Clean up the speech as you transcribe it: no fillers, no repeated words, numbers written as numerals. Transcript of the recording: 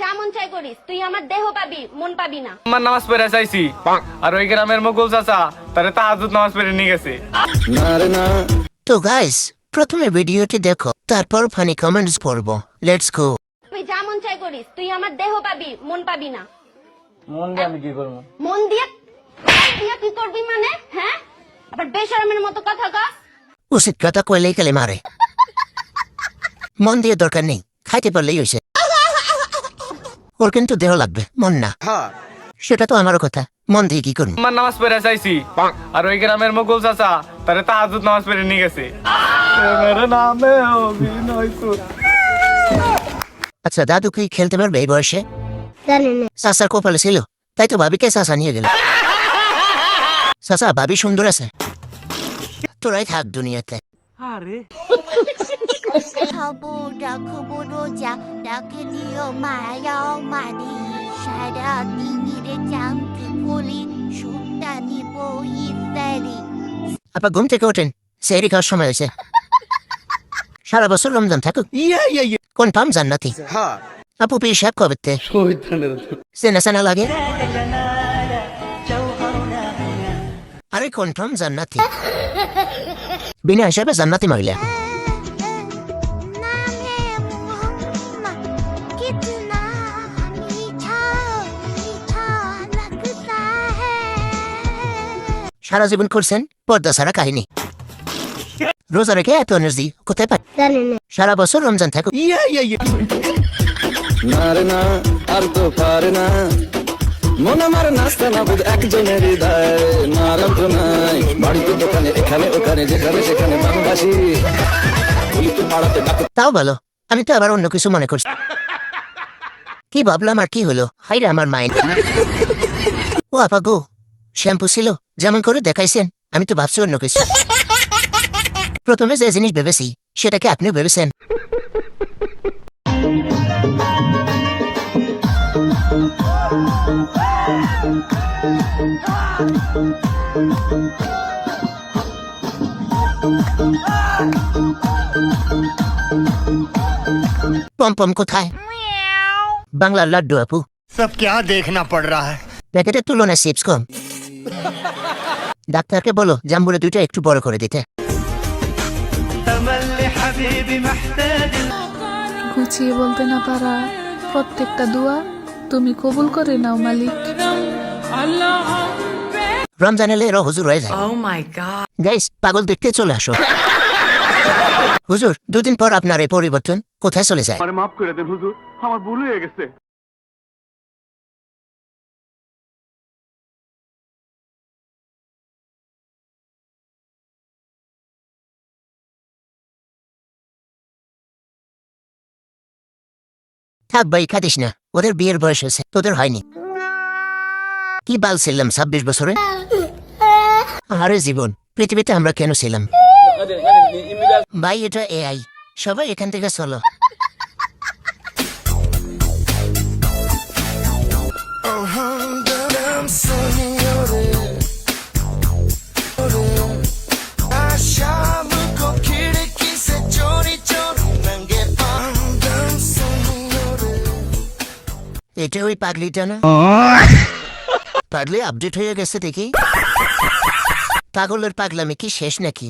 যা মন চাই করিস, তুই আমার দেহ পাবি, মন পাবি না। আমার নামাজ পড়ে চাইছি, আর ওই গ্রামের মুকুল চাচা তারে তাহাজ্জুদ নামাজ পড়ে নিয়ে গেছে। তো গাইস, প্রথমে ভিডিওটি দেখো, তারপর ফানি কমেন্টস পড়বো। Let's go. তুই যা মন চাই করিস, তুই আমার দেহ পাবি, মন পাবি না। মন দিয়ে আমি কি করবো? মন দিয়ে কি করবি মানে? হ্যাঁ, আবার বেশরমের মতো কথা কস। উচিত কথা কইলেই গেলে মারে। মন দিয়ে দরকার নেই, খাইতে পারলেই হয়েছে। ওর কিন্তু দেহ লাগবে, মন না। সেটা তো আমারও কথা, মন দিয়ে কি করবি? আমার নামাজ পড়ে চাইছি, আর ওই গ্রামের মুকুল চাচা তারে তাহাজ্জুদ নামাজ পড়ে নিয়ে গেছে। আচ্ছা, দাদু কি খেলতে পারবে এই বয়সে? চাচার কপালে ছিল, তাই তো ভাবিকে চাচা নিয়ে গেল। চাচা, ভাবি সুন্দর আছে, তোরাই থাক দুনিয়াতে। আপা ঘুম থেকে ওঠেন, সেহরি খাওয়ার সময় হয়েছে। সারা বছর রমজান থাকুক, কনফার্ম জান্নাতি। আপু পেশাব কবে চেনা চেনা লাগে? আরে কনফার্ম জান্নাতি, বিনা হিসাবে জান্নাতি মহিলা। সারা জীবন করছেন পর্দা ছাড়া কাহিনী, রোজা রেখে এত এনার্জি কোথায় পাই? সারা বছর রমজান থাকুক। আর তো পারে না মন আমার নাস্তা না বুঝ একজনের হৃদয় নারাজ নাই বাড়িতে দোকানে এখানে ওখানে যেখানে সেখানে বাংলাদেশি তাও ভালো, আমি তো আবার অন্য কিছু মনে করছি। কি ভাবলাম আর কি হলো, হাইরে আমার মাইন্ড। ও আপা গো, শ্যাম্পু ছিল যেমন করে দেখাইছেন, আমি তো ভাবছি অন্য কিছু। প্রথমে যে জিনিস ভেবেছি সেটাকে আপনিও ভেবেছেন। পম কোথায়? বাংলার লাড্ডু আপু। सब क्या देखना पड़ रहा है? প্যাকেটের তুলনায় চিপস কম। ডাক্তারকে বলো জাম্বুরে দুইটা একটু বড় করে দিতে। গুছিয়ে বলতে না পারা প্রত্যেকটা দোয়া তুমি কবুল করে নাও মালিক। রমজান এলে এরা হুজুর হয়ে যায়। গাইস, পাগল দেখতে চলে আসো। হুজুর, দুদিন পর আপনার এই পরিবর্তন কোথায় চলে যায়? মাফ করে দেন হুজুর, আমার ভুল হয়ে গেছে। থাক ভাই, খাদিস না, ওদের বিয়ের বয়স হয়েছে, তোদের হয়নি। কি বাল ছিলাম 26 বছরে? আরে জীবন, পৃথিবীতে আমরা কেন ছিলাম? ভাই, এটা এআই, সবাই এখান থেকে চলো। এটা ওই পাগলিটা না? পাগলি আপডেট হয়ে গেছে দেখি। পাগলের পাগলামি কি শেষ নাকি?